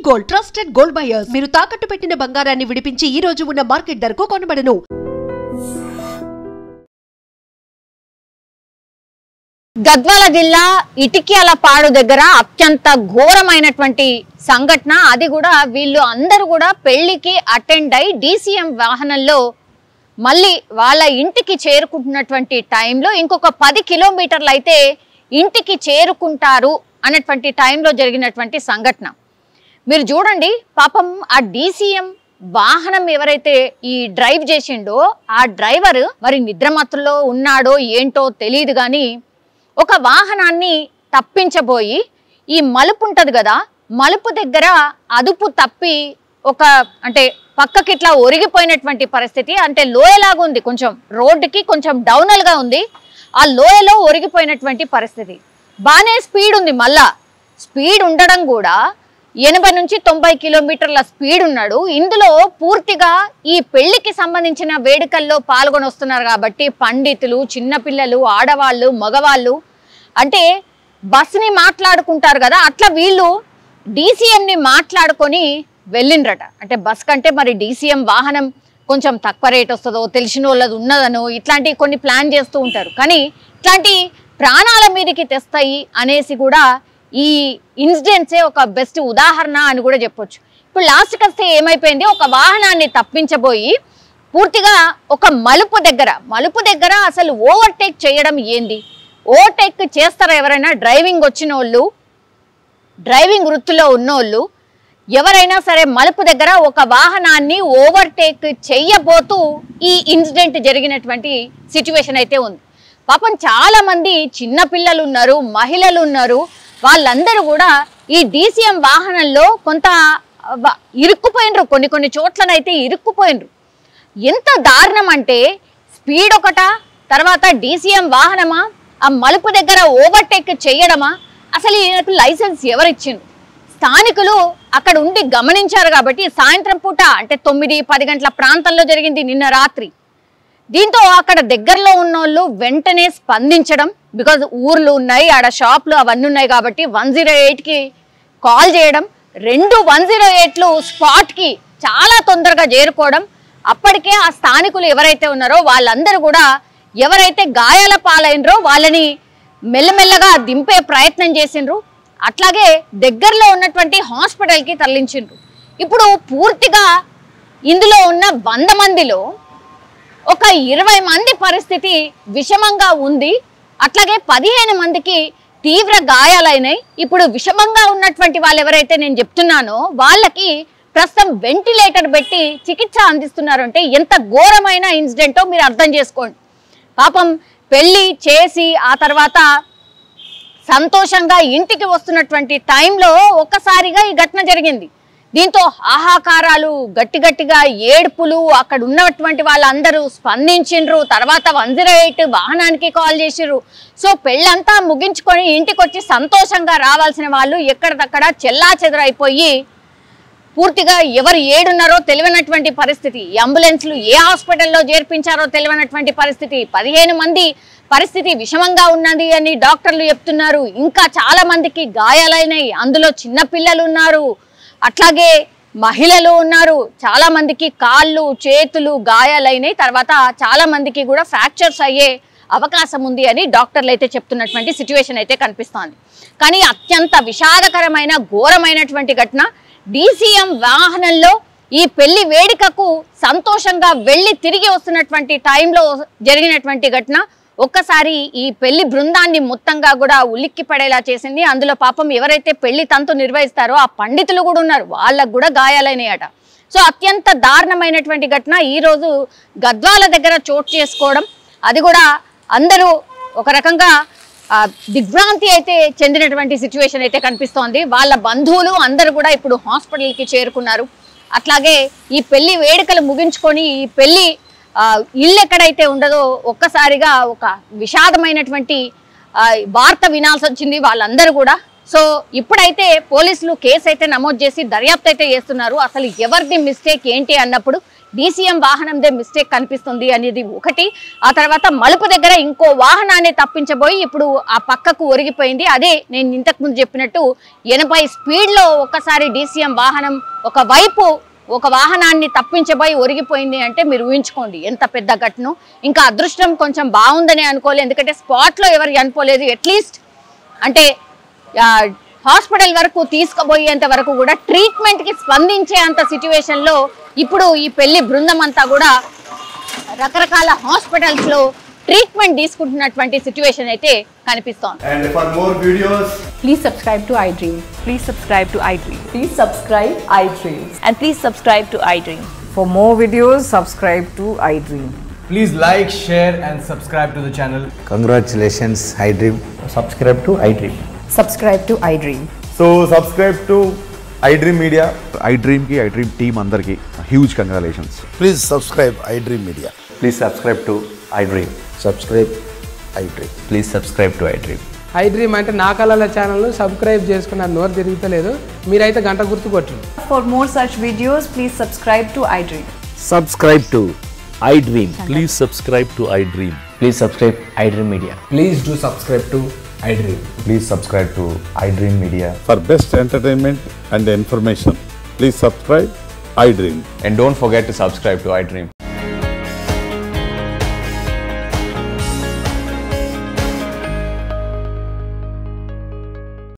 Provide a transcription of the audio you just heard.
Gold trusted gold buyers మీరు తాకట్టు పెట్టిన బంగారాన్ని విడిపించి ఈ రోజు ఉన్న మార్కెట్ ధరకు కొనబడను. గద్వాల జిల్లా ఇటిక్యాలపాడు దగ్గర అత్యంత ఘోరమైనటువంటి సంఘటన. అది కూడా వీళ్ళు అందరూ కూడా పెళ్లికి అటెండ్ అయి DCM వాహనంలో మళ్ళీ వాళ్ళ ఇంటికి చేరుకుంటున్నటువంటి టైంలో ఇంకొక 10 కిలోమీటర్లు అయితే ఇంటికి చేరుకుంటారు అన్నటువంటి టైంలో జరిగినటువంటి సంఘటన. మీరు చూడండి, పాపం ఆ DCM వాహనం ఎవరైతే ఈ డ్రైవ్ చేసిండో ఆ డ్రైవర్ మరి నిద్రమత్తులో ఉన్నాడో ఏంటో తెలియదు కానీ ఒక వాహనాన్ని తప్పించబోయి ఈ మలుపు ఉంటుంది కదా, మలుపు దగ్గర అదుపు తప్పి ఒక అంటే పక్కకి ఇట్లా ఒరిగిపోయినటువంటి పరిస్థితి. అంటే లోయలాగా ఉంది, కొంచెం రోడ్డుకి కొంచెం డౌనల్గా ఉంది, ఆ లోయలో ఒరిగిపోయినటువంటి పరిస్థితి. బాగానే స్పీడ్ ఉంది, మళ్ళా స్పీడ్ ఉండడం కూడా 80 నుంచి 90 కిలోమీటర్ల స్పీడ్ ఉన్నాడు. ఇందులో పూర్తిగా ఈ పెళ్లికి సంబంధించిన వేడుకల్లో పాల్గొని వస్తున్నారు కాబట్టి పండితులు, చిన్నపిల్లలు, ఆడవాళ్ళు, మగవాళ్ళు అంటే బస్ని మాట్లాడుకుంటారు కదా, అట్లా వీళ్ళు DCMని మాట్లాడుకొని వెళ్ళిండ్రట. అంటే బస్ కంటే మరి DCM వాహనం కొంచెం తక్కువ రేట్ వస్తుందో, తెలిసిన వాళ్ళది ఉన్నదనో ఇట్లాంటివి కొన్ని ప్లాన్ చేస్తూ ఉంటారు. కానీ ఇట్లాంటి ప్రాణాల మీదకి తెస్తాయి అనేసి కూడా ఈ ఇన్సిడెంట్సే ఒక బెస్ట్ ఉదాహరణ అని కూడా చెప్పొచ్చు. ఇప్పుడు లాస్ట్కి వస్తే ఏమైపోయింది, ఒక వాహనాన్ని తప్పించబోయి పూర్తిగా ఒక మలుపు దగ్గర అసలు ఓవర్టేక్ చేయడం ఏంది? ఓవర్టేక్ చేస్తారా ఎవరైనా? డ్రైవింగ్ వచ్చిన వాళ్ళు, డ్రైవింగ్ వృత్తిలో ఉన్నోళ్ళు ఎవరైనా సరే మలుపు దగ్గర ఒక వాహనాన్ని ఓవర్టేక్ చెయ్యబోతూ ఈ ఇన్సిడెంట్ జరిగినటువంటి సిచ్యువేషన్ అయితే ఉంది. పాపం చాలా మంది చిన్నపిల్లలు ఉన్నారు, మహిళలు ఉన్నారు, వాళ్ళందరూ కూడా ఈ DCM వాహనంలో కొంత ఇరుక్కుపోయినరు, కొన్ని చోట్లనైతే ఇరుక్కుపోయినరు. ఎంత దారుణం అంటే స్పీడ్ ఒకటా, తర్వాత DCM వాహనమా, ఆ మలుపు దగ్గర ఓవర్టేక్ చేయడమా? అసలు ఈయనకు లైసెన్స్ ఎవరిచ్చిండ్రు? స్థానికులు అక్కడ ఉండి గమనించారు కాబట్టి సాయంత్రం పూట అంటే 9-10 గంటల ప్రాంతంలో జరిగింది నిన్న రాత్రి. దీంతో అక్కడ దగ్గరలో ఉన్నోళ్ళు వెంటనే స్పందించడం, బికాజ్ ఊర్లు ఉన్నాయి, ఆడ షాప్లు అవన్నీ ఉన్నాయి కాబట్టి 108కి కాల్ చేయడం, 2 108లు స్పాట్కి చాలా తొందరగా చేరుకోవడం. అప్పటికే ఆ స్థానికులు ఎవరైతే ఉన్నారో వాళ్ళందరూ కూడా ఎవరైతే గాయాల పాలైనరో వాళ్ళని మెల్లమెల్లగా దింపే ప్రయత్నం చేసిండ్రు. అట్లాగే దగ్గరలో ఉన్నటువంటి హాస్పిటల్కి తరలించిండ్రు. ఇప్పుడు పూర్తిగా ఇందులో ఉన్న 100 మందిలో ఒక 20 మంది పరిస్థితి విషమంగా ఉంది. అట్లాగే 15 మందికి తీవ్ర గాయాలైనాయి. ఇప్పుడు విషమంగా ఉన్నటువంటి వాళ్ళు ఎవరైతే నేను చెప్తున్నానో వాళ్ళకి ప్రస్తుతం వెంటిలేటర్ పెట్టి చికిత్స అందిస్తున్నారు. అంటే ఎంత ఘోరమైన ఇన్సిడెంటో మీరు అర్థం చేసుకోండి. పాపం పెళ్ళి చేసి ఆ తర్వాత సంతోషంగా ఇంటికి వస్తున్నటువంటి టైంలో ఒక్కసారిగా ఈ ఘటన జరిగింది. దీంతో ఆహాకారాలు, గట్టిగా ఏడుపులు, అక్కడ ఉన్నటువంటి వాళ్ళందరూ స్పందించిండ్రు. తర్వాత 108 వాహనానికి కాల్ చేసిర్రు. సో పెళ్ళంతా ముగించుకొని ఇంటికి వచ్చి సంతోషంగా రావాల్సిన వాళ్ళు ఎక్కడిదక్కడ చెల్లాచెదరైపోయి పూర్తిగా ఎవరు ఏడున్నారో తెలియనటువంటి పరిస్థితి. అంబులెన్స్లు ఏ హాస్పిటల్లో చేర్పించారో తెలియనటువంటి పరిస్థితి. 15 మంది పరిస్థితి విషమంగా ఉన్నది అని డాక్టర్లు చెప్తున్నారు. ఇంకా చాలా మందికి గాయాలైనాయి, అందులో చిన్నపిల్లలు ఉన్నారు, అట్లాగే మహిళలు ఉన్నారు. చాలా మందికి కాళ్ళు, చేతులు గాయాలైనాయి. తర్వాత చాలా మందికి కూడా ఫ్రాక్చర్స్ అయ్యే అవకాశం ఉంది అని డాక్టర్లు అయితే చెప్తున్నటువంటి సిచ్యువేషన్ అయితే కనిపిస్తోంది. కానీ అత్యంత విషాదకరమైన ఘోరమైనటువంటి ఘటన. DCM వాహనంలో ఈ పెళ్లి వేడుకకు సంతోషంగా వెళ్ళి తిరిగి వస్తున్నటువంటి టైంలో జరిగినటువంటి ఘటన ఒక్కసారి ఈ పెళ్లి బృందాన్ని మొత్తంగా కూడా ఉలిక్కి పడేలా చేసింది. అందులో పాపం ఎవరైతే పెళ్లి తంతు నిర్వహిస్తారో ఆ పండితులు కూడా ఉన్నారు, వాళ్ళకు కూడా గాయాలైనాయట. సో అత్యంత దారుణమైనటువంటి ఘటన ఈరోజు గద్వాల దగ్గర చోటు చేసుకోవడం, అది కూడా అందరూ ఒక రకంగా దిగ్భ్రాంతి అయితే చెందినటువంటి సిచ్యువేషన్ అయితే కనిపిస్తోంది. వాళ్ళ బంధువులు అందరూ కూడా ఇప్పుడు హాస్పిటల్కి చేరుకున్నారు. అట్లాగే ఈ పెళ్లి వేడుకలు ముగించుకొని ఈ పెళ్లి ఇల్లు ఎక్కడైతే ఉండదో ఒక్కసారిగా ఒక విషాదమైనటువంటి వార్త వినాల్సి వచ్చింది వాళ్ళందరూ కూడా. సో ఇప్పుడైతే పోలీసులు కేసు అయితే నమోదు చేసి దర్యాప్తు అయితే చేస్తున్నారు. అసలు ఎవరిది మిస్టేక్ ఏంటి అన్నప్పుడు DCM వాహనందే మిస్టేక్ కనిపిస్తుంది అనేది ఒకటి. ఆ తర్వాత మలుపు దగ్గర ఇంకో వాహనాన్ని తప్పించబోయి ఇప్పుడు ఆ పక్కకు ఒరిగిపోయింది. అదే నేను ఇంతకు ముందు చెప్పినట్టు 80 స్పీడ్లో ఒక్కసారి DCM వాహనం ఒక వాహనాన్ని తప్పించబోయి ఒరిగిపోయింది అంటే మీరు ఊహించుకోండి ఎంత పెద్ద ఘటన. ఇంకా అదృష్టం కొంచెం బాగుందని అనుకోలేదు, ఎందుకంటే స్పాట్లో ఎవరు చనిపోలేదు. అట్లీస్ట్ అంటే హాస్పిటల్ వరకు తీసుకుపోయేంత వరకు కూడా ట్రీట్మెంట్కి స్పందించే అంత సిచ్యువేషన్లో ఇప్పుడు ఈ పెళ్లి బృందం అంతా కూడా రకరకాల హాస్పిటల్స్లో ట్రీట్మెంట్ తీసుకుంటున్నటువంటి సిచ్యువేషన్ అయితే కనిపిస్తోంది. And for more videos, Please subscribe to iDream. Please subscribe to iDream. Please subscribe iDream. And please subscribe to iDream. For more videos, subscribe to iDream. please like, share and subscribe to the channel. Congratulations, iDream. Subscribe to iDream. Subscribe to iDream. So subscribe to iDream Media. iDream ki iDream team andarki huge congratulations. Please subscribe iDream Media. Please subscribe to iDream. Subscribe iDream. Please subscribe to iDream. iDream అంటే నా కళల channel subscribe చేసుకున్న నోరు తిరుగుతలేదు, మీరైతే గంట గుర్తు కొట్టండి. For more such videos, please subscribe to iDream. Subscribe to iDream. Please subscribe to iDream. Please subscribe iDream Media. Please do subscribe to iDream. Please subscribe to iDream Media. For best entertainment and information, please subscribe iDream. And don't forget to subscribe to iDream.